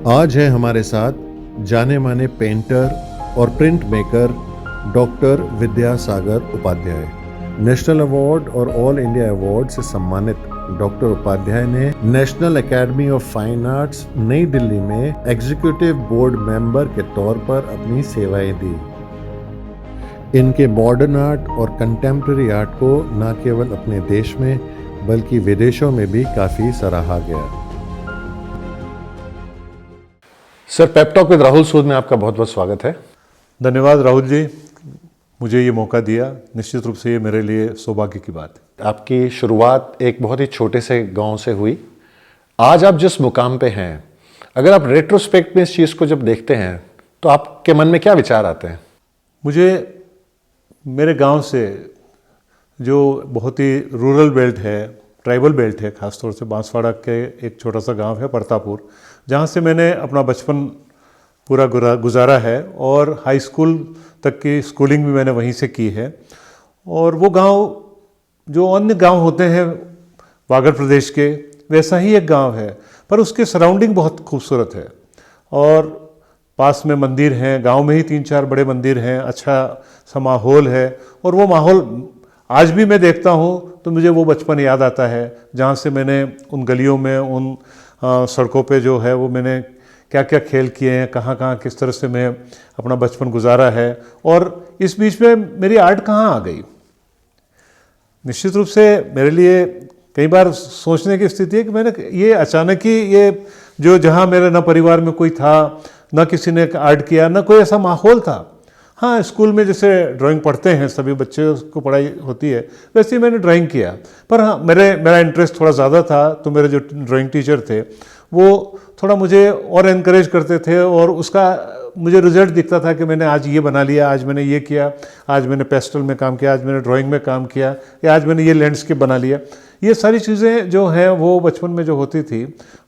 आज है हमारे साथ जाने माने पेंटर और print maker doctor Vidyasagar Upadhyay. National award और ऑल इंडिया अवार्ड से सम्मानित डॉक्टर उपाध्याय ने national academy of fine arts Nai Delhi में एग्जीक्यूटिव बोर्ड मेंबर के तौर पर अपनी सेवाएं दी। इनके मॉडर्न आर्ट और कंटेम्प्रेरी आर्ट को न केवल अपने देश में बल्कि विदेशों में भी काफ़ी सराहा गया। Sir, pep talk with Rahul Sood में आपका बहुत बहुत स्वागत है। धन्यवाद राहुल जी, मुझे ये मौका दिया। निश्चित रूप से ये मेरे लिए सौभाग्य की बात है। आपकी शुरुआत एक बहुत ही छोटे से गांव से हुई। आज आप जिस मुकाम पे हैं, अगर आप रेट्रोस्पेक्ट में इस चीज़ को जब देखते हैं तो आपके मन में क्या विचार आते हैं? मुझे मेरे गांव से, जो बहुत ही रूरल बेल्ट है, ट्राइबल बेल्ट है, ख़ासतौर से बांसवाड़ा के एक छोटा सा गांव है परतापुर, जहां से मैंने अपना बचपन पूरा गुजारा है और हाई स्कूल तक की स्कूलिंग भी मैंने वहीं से की है। और वो गांव जो अन्य गांव होते हैं वागड़ प्रदेश के, वैसा ही एक गांव है, पर उसके सराउंडिंग बहुत खूबसूरत है। और पास में मंदिर हैं, गांव में ही 3-4 बड़े मंदिर हैं, अच्छा सा माहौल है। और वो माहौल आज भी मैं देखता हूँ तो मुझे वो बचपन याद आता है, जहाँ से मैंने उन गलियों में, उन सड़कों पे जो है वो मैंने क्या क्या खेल किए हैं, कहाँ कहाँ किस तरह से मैं अपना बचपन गुजारा है। और इस बीच में मेरी आर्ट कहाँ आ गई, निश्चित रूप से मेरे लिए कई बार सोचने की स्थिति है कि मैंने ये अचानक ही ये जो, जहाँ मेरे ना परिवार में कोई था, ना किसी ने आर्ट किया, ना कोई ऐसा माहौल था। हाँ, स्कूल में जैसे ड्राइंग पढ़ते हैं, सभी बच्चे को पढ़ाई होती है, वैसे ही मैंने ड्राइंग किया। पर हाँ, मेरा इंटरेस्ट थोड़ा ज़्यादा था, तो मेरे जो ड्राइंग टीचर थे वो थोड़ा मुझे और एनकरेज करते थे, और उसका मुझे रिजल्ट दिखता था कि मैंने आज ये बना लिया, आज मैंने ये किया, आज मैंने पेस्टल में काम किया, आज मैंने ड्राइंग में काम किया, या आज मैंने ये लैंडस्केप बना लिया। ये सारी चीज़ें जो हैं वो बचपन में जो होती थी,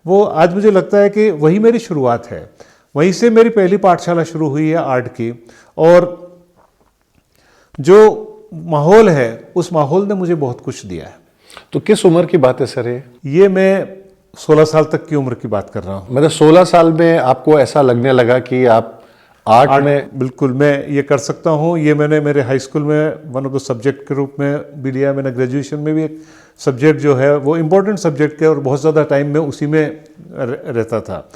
वो आज मुझे लगता है कि वही मेरी शुरुआत है। वहीं से मेरी पहली पाठशाला शुरू हुई है आर्ट की। और जो माहौल है, उस माहौल ने मुझे बहुत कुछ दिया है। तो किस उम्र की बात है सर ये मैं 16 साल तक की उम्र की बात कर रहा हूँ। मतलब 16 साल में आपको ऐसा लगने लगा कि आप आर्ट में? बिल्कुल, मैं ये कर सकता हूँ। ये मैंने मेरे हाई स्कूल में वन ऑफ द सब्जेक्ट के रूप में भी लिया। मैंने ग्रेजुएशन में भी एक सब्जेक्ट जो है वो इम्पोर्टेंट सब्जेक्ट है, और बहुत ज़्यादा टाइम में उसी में रहता था।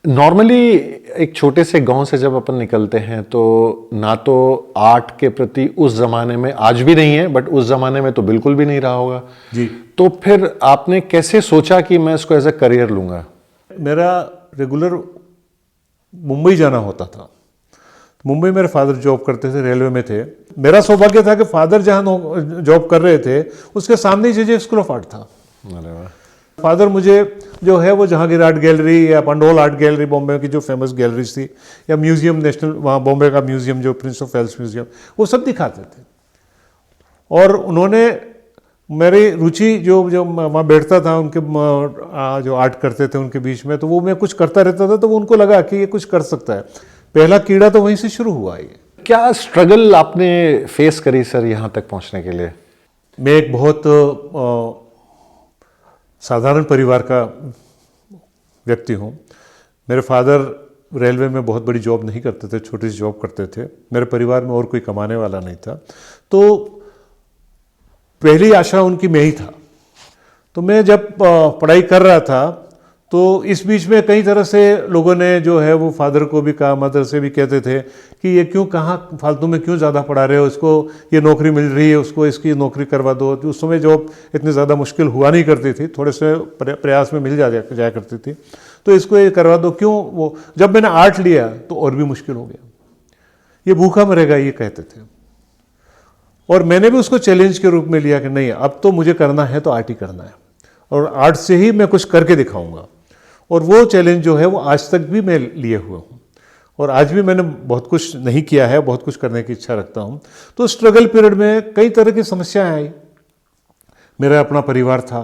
नॉर्मली एक छोटे से गांव से जब अपन निकलते हैं तो ना तो आर्ट के प्रति उस जमाने में, आज भी नहीं है, बट उस जमाने में तो बिल्कुल भी नहीं रहा होगा जी। तो फिर आपने कैसे सोचा कि मैं इसको एज ए करियर लूंगा? मेरा रेगुलर मुंबई जाना होता था। मुंबई मेरे फादर जॉब करते थे, रेलवे में थे। मेरा सौभाग्य था कि फादर जहाँ जॉब कर रहे थे उसके सामने ही जेजे स्कूल ऑफ आर्ट था। अरे वाह। फादर मुझे जो है वो जहांगीर आर्ट गैलरी या पंडोल आर्ट गैलरी, बॉम्बे की जो फेमस गैलरीज थी, या म्यूजियम, नेशनल वहाँ बॉम्बे का म्यूजियम जो प्रिंस ऑफ वेल्स म्यूजियम, वो सब दिखाते थे। और उन्होंने मेरी रुचि जो वहाँ बैठता था उनके जो आर्ट करते थे उनके बीच में, तो वो मैं कुछ करता रहता था, तो वो उनको लगा कि ये कुछ कर सकता है। पहला कीड़ा तो वहीं से शुरू हुआ। ये क्या स्ट्रगल आपने फेस करी सर यहाँ तक पहुँचने के लिए? मैं एक बहुत साधारण परिवार का व्यक्ति हूँ। मेरे फादर रेलवे में बहुत बड़ी जॉब नहीं करते थे, छोटी सी जॉब करते थे। मेरे परिवार में और कोई कमाने वाला नहीं था, तो पहली आशा उनकी मैं ही था। तो मैं जब पढ़ाई कर रहा था, तो इस बीच में कई तरह से लोगों ने जो है वो फादर को भी कहा, मदर से भी कहते थे कि ये क्यों, कहाँ फालतू में क्यों ज़्यादा पढ़ा रहे हो, इसको ये नौकरी मिल रही है, उसको इसकी नौकरी करवा दो। उस समय जॉब इतनी ज़्यादा मुश्किल हुआ नहीं करती थी, थोड़े से प्रयास में मिल जाया करती थी, तो इसको ये करवा दो। क्यों? वो जब मैंने आर्ट लिया तो और भी मुश्किल हो गया, ये भूखा मरेगा, ये कहते थे। और मैंने भी उसको चैलेंज के रूप में लिया कि नहीं, अब तो मुझे करना है तो आर्ट ही करना है, और आर्ट से ही मैं कुछ करके दिखाऊंगा। और वो चैलेंज जो है वो आज तक भी मैं लिए हुआ हूँ, और आज भी मैंने बहुत कुछ नहीं किया है, बहुत कुछ करने की इच्छा रखता हूँ। तो स्ट्रगल पीरियड में कई तरह की समस्याएं आई। मेरा अपना परिवार था,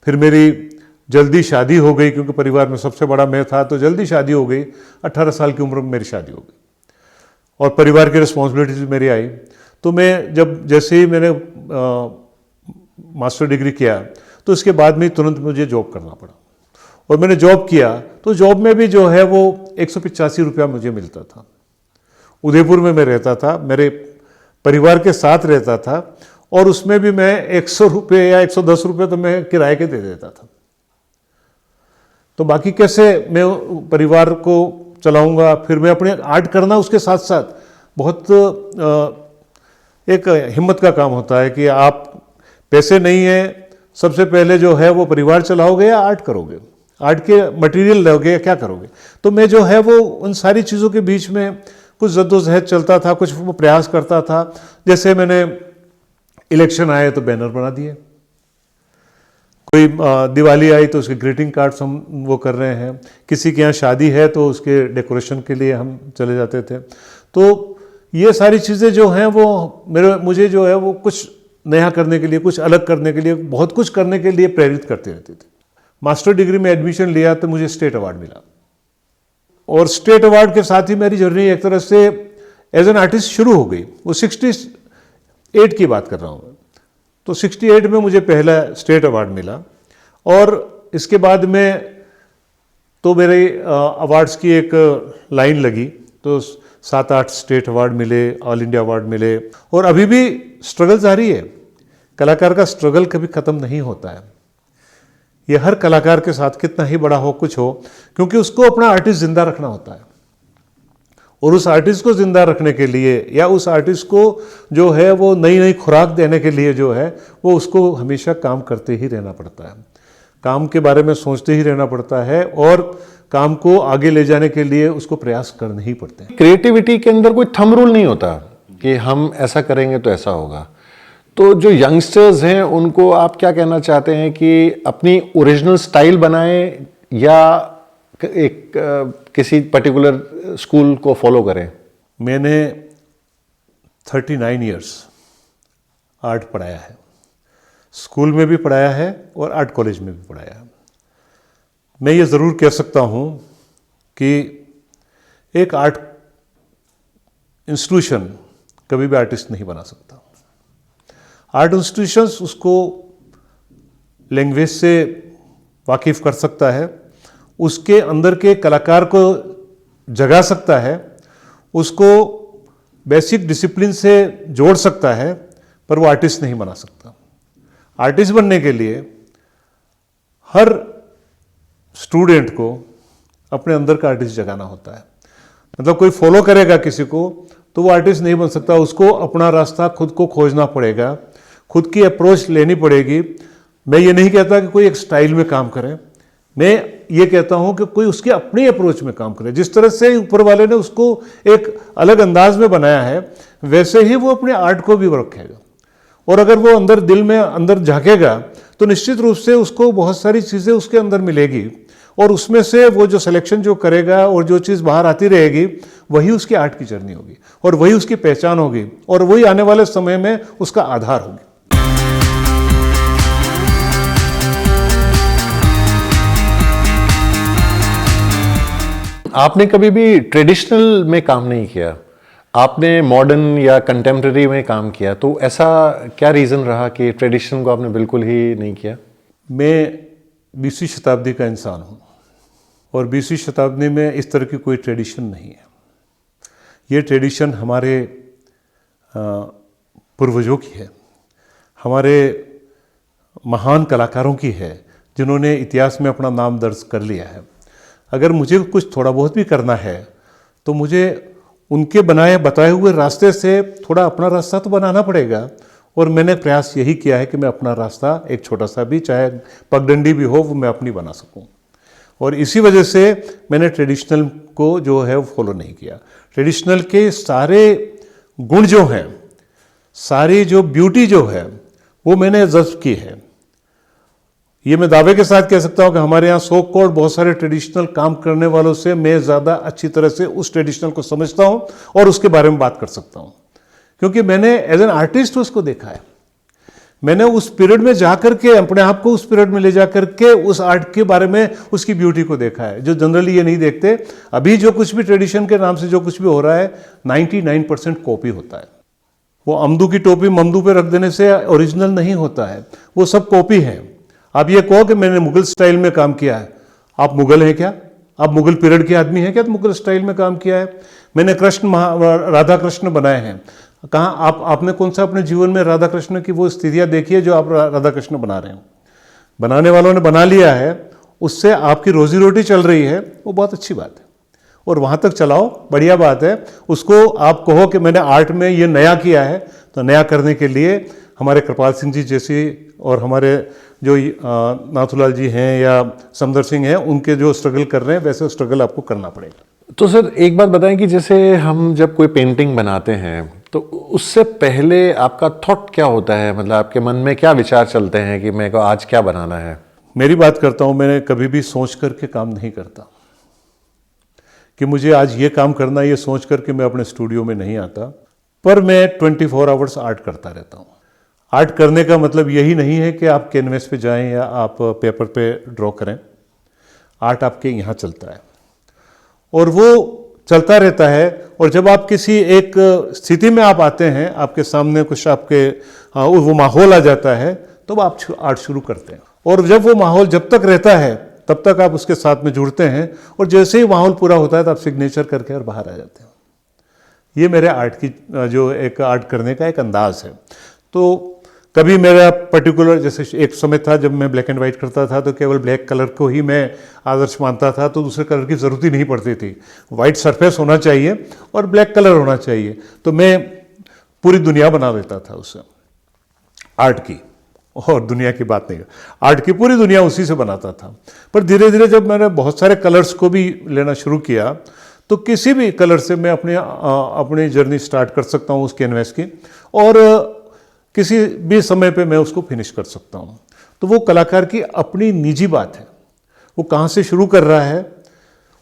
फिर मेरी जल्दी शादी हो गई, क्योंकि परिवार में सबसे बड़ा मैं था, तो जल्दी शादी हो गई। 18 साल की उम्र में मेरी शादी हो गई, और परिवार की रिस्पॉन्सिबिलिटीज मेरी आई। तो मैं जैसे ही मैंने मास्टर डिग्री किया, तो उसके बाद में तुरंत मुझे जॉब करना पड़ा। और मैंने जॉब किया तो जॉब में भी जो है वो 185 रुपया मुझे मिलता था। उदयपुर में मैं रहता था, मेरे परिवार के साथ रहता था, और उसमें भी मैं 100 रुपये या 110 रुपये तो मैं किराए के दे देता था। तो बाकी कैसे मैं परिवार को चलाऊंगा? फिर मैं अपने आर्ट करना उसके साथ साथ बहुत एक हिम्मत का काम होता है कि आप पैसे नहीं है, सबसे पहले जो है वो परिवार चलाओगे या आर्ट करोगे, आर्ट के मटेरियल लोगे या क्या करोगे। तो मैं जो है वो उन सारी चीज़ों के बीच में कुछ जद्दोजहद चलता था, कुछ वो प्रयास करता था। जैसे मैंने इलेक्शन आए तो बैनर बना दिए, कोई दिवाली आई तो उसके ग्रीटिंग कार्ड्स हम वो कर रहे हैं, किसी के यहाँ शादी है तो उसके डेकोरेशन के लिए हम चले जाते थे। तो ये सारी चीज़ें जो हैं वो मुझे जो है वो कुछ नया करने के लिए, कुछ अलग करने के लिए, बहुत कुछ करने के लिए प्रेरित करती रहती थी। मास्टर डिग्री में एडमिशन लिया तो मुझे स्टेट अवार्ड मिला, और स्टेट अवार्ड के साथ ही मेरी जर्नी एक तरह से एज एन आर्टिस्ट शुरू हो गई। वो 68 की बात कर रहा हूँ। तो 68 में मुझे पहला स्टेट अवार्ड मिला, और इसके बाद में तो मेरे अवार्ड्स की एक लाइन लगी, तो 7-8 स्टेट अवार्ड मिले, ऑल इंडिया अवार्ड मिले, और अभी भी स्ट्रगल जारी है। कलाकार का स्ट्रगल कभी ख़त्म नहीं होता है। ये हर कलाकार के साथ कितना ही बड़ा हो, कुछ हो, क्योंकि उसको अपना आर्टिस्ट जिंदा रखना होता है, और उस आर्टिस्ट को जिंदा रखने के लिए या उस आर्टिस्ट को जो है वो नई नई खुराक देने के लिए जो है वो उसको हमेशा काम करते ही रहना पड़ता है, काम के बारे में सोचते ही रहना पड़ता है, और काम को आगे ले जाने के लिए उसको प्रयास करने ही पड़ते हैं। क्रिएटिविटी के अंदर कोई थंब रूल नहीं होता कि हम ऐसा करेंगे तो ऐसा होगा। तो जो यंगस्टर्स हैं उनको आप क्या कहना चाहते हैं कि अपनी ओरिजिनल स्टाइल बनाएं या एक किसी पर्टिकुलर स्कूल को फॉलो करें? मैंने 39 इयर्स आर्ट पढ़ाया है, स्कूल में भी पढ़ाया है और आर्ट कॉलेज में भी पढ़ाया है। मैं ये ज़रूर कह सकता हूँ कि एक आर्ट इंस्टीट्यूशन कभी भी आर्टिस्ट नहीं बना सकता। आर्ट इंस्टीट्यूशंस उसको लैंग्वेज से वाकिफ़ कर सकता है, उसके अंदर के कलाकार को जगा सकता है, उसको बेसिक डिसिप्लिन से जोड़ सकता है, पर वो आर्टिस्ट नहीं बना सकता। आर्टिस्ट बनने के लिए हर स्टूडेंट को अपने अंदर का आर्टिस्ट जगाना होता है। मतलब कोई फॉलो करेगा किसी को तो वो आर्टिस्ट नहीं बन सकता, उसको अपना रास्ता खुद को खोजना पड़ेगा, खुद की अप्रोच लेनी पड़ेगी। मैं ये नहीं कहता कि कोई एक स्टाइल में काम करे, मैं ये कहता हूँ कि कोई उसके अपनी अप्रोच में काम करे। जिस तरह से ऊपर वाले ने उसको एक अलग अंदाज में बनाया है, वैसे ही वो अपने आर्ट को भी रखेगा, और अगर वो अंदर दिल में अंदर झांकेगा तो निश्चित रूप से उसको बहुत सारी चीज़ें उसके अंदर मिलेगी, और उसमें से वो जो सिलेक्शन जो करेगा और जो चीज़ बाहर आती रहेगी वही उसकी आर्ट की जर्नी होगी, और वही उसकी पहचान होगी, और वही आने वाले समय में उसका आधार होगी। आपने कभी भी ट्रेडिशनल में काम नहीं किया, आपने मॉडर्न या कंटेम्प्रेरी में काम किया, तो ऐसा क्या रीज़न रहा कि ट्रेडिशन को आपने बिल्कुल ही नहीं किया? मैं 20वीं शताब्दी का इंसान हूँ, और 20वीं शताब्दी में इस तरह की कोई ट्रेडिशन नहीं है। ये ट्रेडिशन हमारे पूर्वजों की है, हमारे महान कलाकारों की है, जिन्होंने इतिहास में अपना नाम दर्ज कर लिया है। अगर मुझे कुछ थोड़ा बहुत भी करना है तो मुझे उनके बताए हुए रास्ते से थोड़ा अपना रास्ता तो बनाना पड़ेगा, और मैंने प्रयास यही किया है कि मैं अपना रास्ता एक छोटा सा भी, चाहे पगडंडी भी हो, वो मैं अपनी बना सकूं। और इसी वजह से मैंने ट्रेडिशनल को जो है वो फॉलो नहीं किया। ट्रेडिशनल के सारे गुण जो हैं, सारी जो ब्यूटी जो है, वो मैंने जज्ब की है। ये मैं दावे के साथ कह सकता हूं कि हमारे यहाँ सो कॉल्ड बहुत सारे ट्रेडिशनल काम करने वालों से मैं ज़्यादा अच्छी तरह से उस ट्रेडिशनल को समझता हूं और उसके बारे में बात कर सकता हूं, क्योंकि मैंने एज एन आर्टिस्ट उसको देखा है। मैंने उस पीरियड में जाकर के अपने आप को उस पीरियड में ले जाकर के उस आर्ट के बारे में, उसकी ब्यूटी को देखा है, जो जनरली ये नहीं देखते। अभी जो कुछ भी ट्रेडिशन के नाम से जो कुछ भी हो रहा है, 99% कॉपी होता है। वो अमदू की टोपी ममदू पे रख देने से ओरिजिनल नहीं होता है, वो सब कॉपी है। आप ये कहो कि मैंने मुगल स्टाइल में काम किया है, आप मुगल हैं क्या? आप मुगल पीरियड के आदमी हैं क्या? तो मुगल स्टाइल में काम किया है। मैंने राधा कृष्ण बनाए हैं। कहाँ आपने कौन सा अपने जीवन में राधा कृष्ण की वो स्थितियाँ देखी है जो आप राधा कृष्ण बना रहे हो? बनाने वालों ने बना लिया है, उससे आपकी रोजी रोटी चल रही है, वो बहुत अच्छी बात है और वहाँ तक चलाओ, बढ़िया बात है। उसको आप कहो कि मैंने आर्ट में ये नया किया है, तो नया करने के लिए हमारे कृपाल सिंह जी जैसी और हमारे जो नाथूलाल जी हैं या समदर सिंह हैं, उनके जो स्ट्रगल कर रहे हैं वैसे स्ट्रगल आपको करना पड़ेगा। तो सर एक बात बताएं कि जैसे हम जब कोई पेंटिंग बनाते हैं तो उससे पहले आपका थॉट क्या होता है, मतलब आपके मन में क्या विचार चलते हैं कि मेरे को आज क्या बनाना है? मेरी बात करता हूँ, मैंने कभी भी सोच करके काम नहीं करता कि मुझे आज ये काम करना है, ये सोच करके मैं अपने स्टूडियो में नहीं आता, पर मैं 24 आवर्स आर्ट करता रहता हूँ। आर्ट करने का मतलब यही नहीं है कि आप कैनवस पे जाएं या आप पेपर पे ड्रॉ करें। आर्ट आपके यहाँ चलता है और वो चलता रहता है, और जब आप किसी एक स्थिति में आप आते हैं, आपके सामने कुछ आपके वो माहौल आ जाता है, तो आप आर्ट शुरू करते हैं। और जब वो माहौल जब तक रहता है तब तक आप उसके साथ में जुड़ते हैं, और जैसे ही माहौल पूरा होता है तो आप सिग्नेचर करके और बाहर आ जाते हैं। ये मेरे आर्ट की जो एक आर्ट करने का एक अंदाज है। तो कभी मेरा पर्टिकुलर, जैसे एक समय था जब मैं ब्लैक एंड वाइट करता था तो केवल ब्लैक कलर को ही मैं आदर्श मानता था, तो दूसरे कलर की ज़रूरत ही नहीं पड़ती थी। वाइट सरफेस होना चाहिए और ब्लैक कलर होना चाहिए, तो मैं पूरी दुनिया बना देता था उससे, आर्ट की, और दुनिया की बात नहीं, आर्ट की पूरी दुनिया उसी से बनाता था। पर धीरे धीरे जब मैंने बहुत सारे कलर्स को भी लेना शुरू किया, तो किसी भी कलर से मैं अपनी जर्नी स्टार्ट कर सकता हूँ उस कैनवस की, और किसी भी समय पे मैं उसको फिनिश कर सकता हूँ। तो वो कलाकार की अपनी निजी बात है, वो कहाँ से शुरू कर रहा है,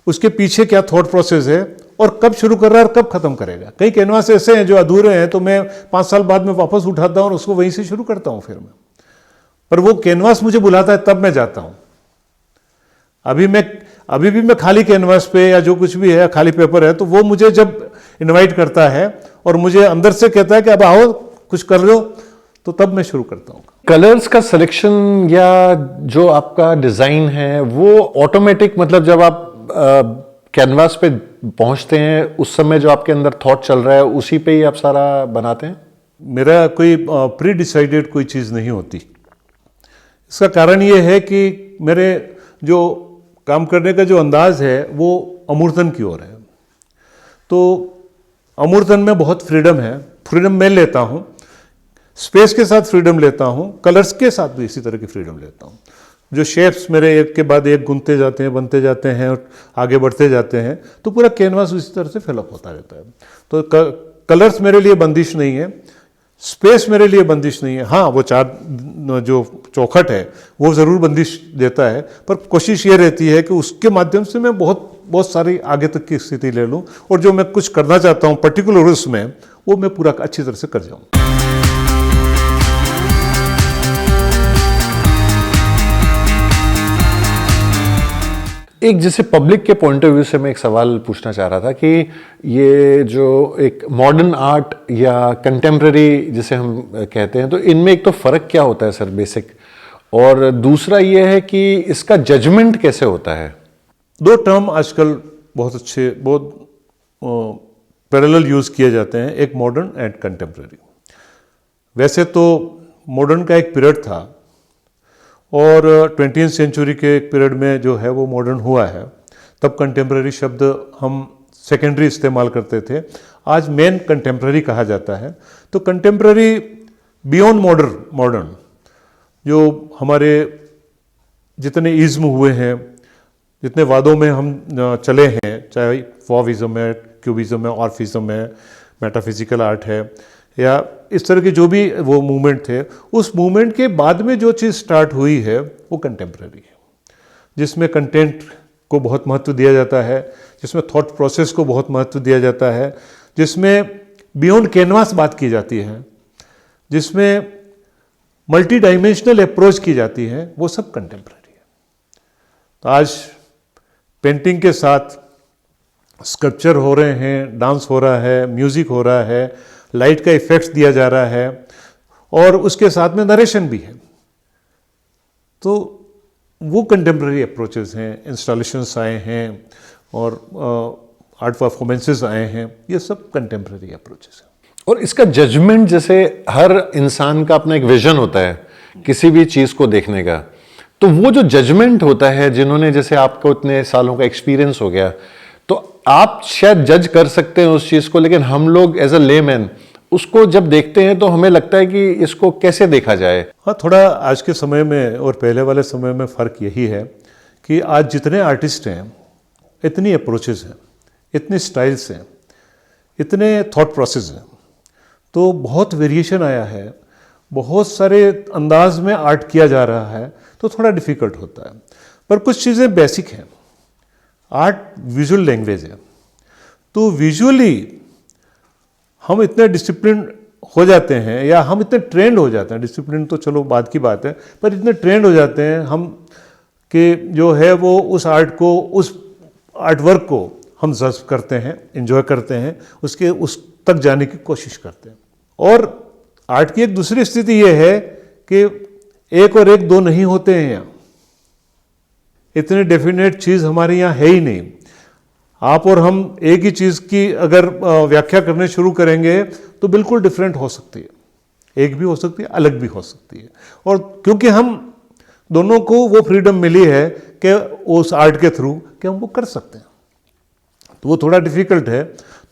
उसके पीछे क्या थॉट प्रोसेस है, और कब शुरू कर रहा है और कब खत्म करेगा। कई कैनवास ऐसे हैं जो अधूरे हैं, तो मैं 5 साल बाद में वापस उठाता हूँ और उसको वहीं से शुरू करता हूँ फिर मैं। पर वो कैनवास मुझे बुलाता है तब मैं जाता हूँ। अभी भी मैं खाली कैनवास पे या जो कुछ भी है, खाली पेपर है, तो वो मुझे जब इनवाइट करता है और मुझे अंदर से कहता है कि अब आओ कुछ कर लो, तो तब मैं शुरू करता हूँ। कलर्स का सिलेक्शन या जो आपका डिजाइन है वो ऑटोमेटिक, मतलब जब आप कैनवास पे पहुंचते हैं उस समय जो आपके अंदर थॉट चल रहा है उसी पे ही आप सारा बनाते हैं? मेरा कोई प्री डिसाइडेड कोई चीज़ नहीं होती। इसका कारण ये है कि मेरे जो काम करने का जो अंदाज है वो अमूर्तन की ओर है। तो अमूर्तन में बहुत फ्रीडम है, फ्रीडम मैं लेता हूँ, स्पेस के साथ फ्रीडम लेता हूँ, कलर्स के साथ भी इसी तरह की फ्रीडम लेता हूँ। जो शेप्स मेरे एक के बाद एक गुनते जाते हैं, बनते जाते हैं और आगे बढ़ते जाते हैं, तो पूरा कैनवास उसी तरह से फिलअप होता रहता है। तो कलर्स मेरे लिए बंदिश नहीं है, स्पेस मेरे लिए बंदिश नहीं है। हाँ, वो चार जो चौखट है वो ज़रूर बंदिश देता है, पर कोशिश ये रहती है कि उसके माध्यम से मैं बहुत सारी आगे तक की स्थिति ले लूँ, और जो मैं कुछ करना चाहता हूँ पर्टिकुलर उसमें, वो मैं पूरा अच्छी तरह से कर जाऊँ। एक जैसे पब्लिक के पॉइंट ऑफ व्यू से मैं एक सवाल पूछना चाह रहा था कि ये जो एक मॉडर्न आर्ट या कंटेम्प्रेरी जिसे हम कहते हैं, तो इनमें एक तो फ़र्क क्या होता है सर बेसिक, और दूसरा ये है कि इसका जजमेंट कैसे होता है? 2 टर्म आजकल बहुत अच्छे, बहुत पैरेलल यूज़ किए जाते हैं, एक मॉडर्न एंड कंटेम्प्रेरी। वैसे तो मॉडर्न का एक पीरियड था और 20वीं सेंचुरी के एक पीरियड में जो है वो मॉडर्न हुआ है, तब कंटेम्प्रेरी शब्द हम सेकेंडरी इस्तेमाल करते थे, आज मेन कंटेम्प्रेरी कहा जाता है। तो कंटेम्प्रेरी बियॉन्ड मॉडर्न जो हमारे जितने इज्म हुए हैं, जितने वादों में हम चले हैं, चाहे फॉविज्म है, क्यूबिज्म है, ऑर्फिज्म है, मेटाफिजिकल आर्ट है, या इस तरह के जो भी वो मूवमेंट थे, उस मूवमेंट के बाद में जो चीज़ स्टार्ट हुई है वो कंटेम्प्रेरी है, जिसमें कंटेंट को बहुत महत्व दिया जाता है, जिसमें थॉट प्रोसेस को बहुत महत्व दिया जाता है, जिसमें बियॉन्ड कैनवास बात की जाती है, जिसमें मल्टी डायमेंशनल अप्रोच की जाती है, वो सब कंटेम्प्रेरी है। तो आज पेंटिंग के साथ स्कल्पचर हो रहे हैं, डांस हो रहा है, म्यूज़िक हो रहा है, लाइट का इफेक्ट्स दिया जा रहा है, और उसके साथ में नरेशन भी है। तो वो कंटेम्प्रेरी अप्रोचेस हैं, इंस्टॉलेशंस आए हैं और आर्ट परफॉर्मेंसेस आए हैं, ये सब कंटेम्प्रेरी अप्रोचेस हैं। और इसका जजमेंट, जैसे हर इंसान का अपना एक विजन होता है किसी भी चीज़ को देखने का, तो वो जो जजमेंट होता है, जिन्होंने, जैसे आपको इतने सालों का एक्सपीरियंस हो गया, तो आप शायद जज कर सकते हैं उस चीज़ को, लेकिन हम लोग एज अ लेमैन उसको जब देखते हैं तो हमें लगता है कि इसको कैसे देखा जाए। हाँ, थोड़ा आज के समय में और पहले वाले समय में फ़र्क यही है कि आज जितने आर्टिस्ट हैं, इतनी अप्रोचेस हैं, इतने स्टाइल्स हैं, इतने थॉट प्रोसेस हैं, तो बहुत वेरिएशन आया है, बहुत सारे अंदाज में आर्ट किया जा रहा है, तो थोड़ा डिफ़िकल्ट होता है। पर कुछ चीज़ें बेसिक हैं। आर्ट विजुअल लैंग्वेज है, तो विजुअली हम इतने डिसिप्लिन हो जाते हैं, या हम इतने ट्रेंड हो जाते हैं, डिसिप्लिन तो चलो बाद की बात है, पर इतने ट्रेंड हो जाते हैं हम कि जो है वो उस आर्ट को, उस आर्ट वर्क को हम जज्ब करते हैं, एंजॉय करते हैं, उसके उस तक जाने की कोशिश करते हैं। और आर्ट की एक दूसरी स्थिति ये है कि एक और एक दो नहीं होते हैं यहाँ, इतने डेफिनेट चीज़ हमारे यहाँ है ही नहीं। आप और हम एक ही चीज़ की अगर व्याख्या करने शुरू करेंगे तो बिल्कुल डिफरेंट हो सकती है, एक भी हो सकती है, अलग भी हो सकती है। और क्योंकि हम दोनों को वो फ्रीडम मिली है कि उस आर्ट के थ्रू कि हम वो कर सकते हैं, तो वो थोड़ा डिफिकल्ट है।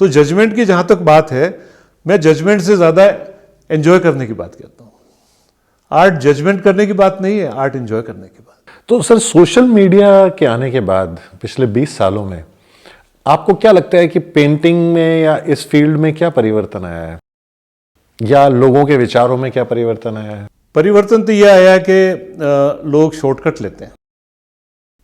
तो जजमेंट की जहाँ तक बात है, मैं जजमेंट से ज़्यादा एंजॉय करने की बात कहता हूँ। आर्ट जजमेंट करने की बात नहीं है, आर्ट एंजॉय करने की बात। तो सर, सोशल मीडिया के आने के बाद पिछले 20 सालों में आपको क्या लगता है कि पेंटिंग में या इस फील्ड में क्या परिवर्तन आया है, या लोगों के विचारों में क्या परिवर्तन आया है? परिवर्तन तो यह आया कि लोग शॉर्टकट लेते हैं।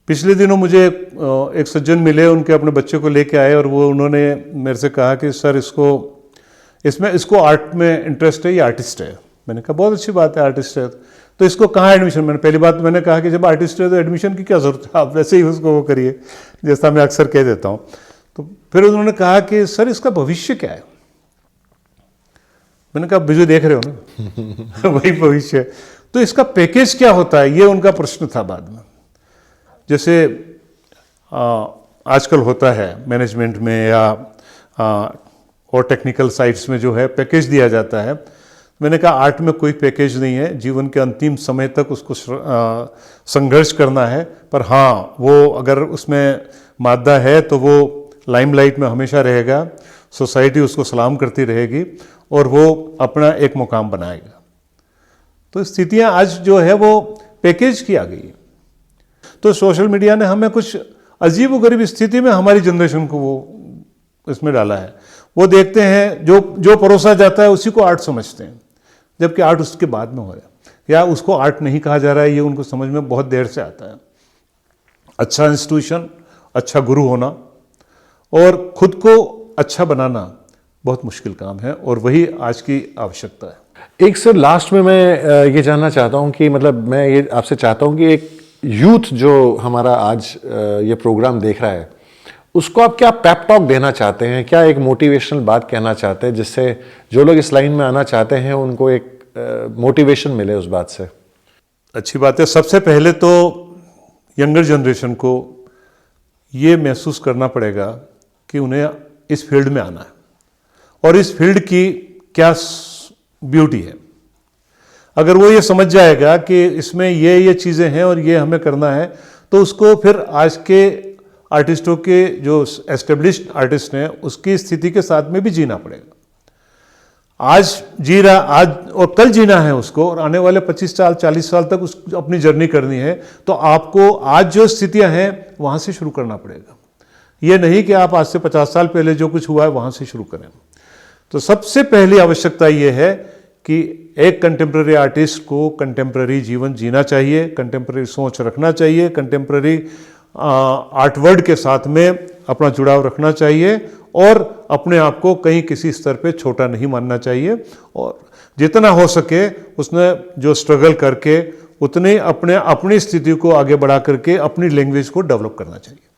पिछले दिनों मुझे एक सज्जन मिले, उनके अपने बच्चे को लेके आए और वो उन्होंने मेरे से कहा कि सर इसको आर्ट में इंटरेस्ट है, ये आर्टिस्ट है। मैंने कहा बहुत अच्छी बात है, आर्टिस्ट है तो इसको कहाँ एडमिशन। पहली बात मैंने कहा कि जब आर्टिस्ट है तो एडमिशन की क्या ज़रूरत है, आप वैसे ही उसको वो करिए, जैसा मैं अक्सर कह देता हूँ। तो फिर उन्होंने कहा कि सर इसका भविष्य क्या है। मैंने कहा बिजू देख रहे हो ना वही भविष्य है। तो इसका पैकेज क्या होता है, ये उनका प्रश्न था बाद में। जैसे आजकल होता है मैनेजमेंट में या और टेक्निकल साइट्स में जो है पैकेज दिया जाता है। मैंने कहा आर्ट में कोई पैकेज नहीं है, जीवन के अंतिम समय तक उसको संघर्ष करना है। पर हाँ, वो अगर उसमें मादा है तो वो लाइमलाइट में हमेशा रहेगा, सोसाइटी उसको सलाम करती रहेगी और वो अपना एक मुकाम बनाएगा। तो स्थितियाँ आज जो है वो पैकेज की आ गई है। तो सोशल मीडिया ने हमें कुछ अजीब व गरीब स्थिति में हमारी जनरेशन को वो इसमें डाला है। वो देखते हैं जो परोसा जाता है उसी को आर्ट समझते हैं, जबकि आर्ट उसके बाद में हो रहा है, या उसको आर्ट नहीं कहा जा रहा है, ये उनको समझ में बहुत देर से आता है। अच्छा इंस्टीट्यूशन, अच्छा गुरु होना और खुद को अच्छा बनाना बहुत मुश्किल काम है, और वही आज की आवश्यकता है। एक सर लास्ट में मैं ये जानना चाहता हूँ कि मतलब मैं ये आपसे चाहता हूँ कि एक यूथ जो हमारा आज ये प्रोग्राम देख रहा है, उसको आप क्या पेप टॉक देना चाहते हैं, क्या एक मोटिवेशनल बात कहना चाहते हैं जिससे जो लोग इस लाइन में आना चाहते हैं उनको एक मोटिवेशन मिले उस बात से? अच्छी बात है। सबसे पहले तो यंगर जनरेशन को ये महसूस करना पड़ेगा कि उन्हें इस फील्ड में आना है और इस फील्ड की क्या ब्यूटी है। अगर वो ये समझ जाएगा कि इसमें ये चीज़ें हैं और ये हमें करना है, तो उसको फिर आज के आर्टिस्टों के जो एस्टेब्लिश्ड आर्टिस्ट हैं उसकी स्थिति के साथ में भी जीना पड़ेगा। आज जी रहा, आज और कल जीना है उसको, और आने वाले 25 साल 40 साल तक उस अपनी जर्नी करनी है। तो आपको आज जो स्थितियां हैं वहाँ से शुरू करना पड़ेगा। ये नहीं कि आप आज से 50 साल पहले जो कुछ हुआ है वहाँ से शुरू करें। तो सबसे पहली आवश्यकता ये है कि एक कंटेम्प्रेरी आर्टिस्ट को कंटेम्प्रेरी जीवन जीना चाहिए, कंटेम्प्रेरी सोच रखना चाहिए, कंटेम्प्रेरी आर्ट वर्ल्ड के साथ में अपना जुड़ाव रखना चाहिए और अपने आप को कहीं किसी स्तर पे छोटा नहीं मानना चाहिए। और जितना हो सके उसने जो स्ट्रगल करके उतने अपनी स्थिति को आगे बढ़ा करके अपनी लैंग्वेज को डेवलप करना चाहिए।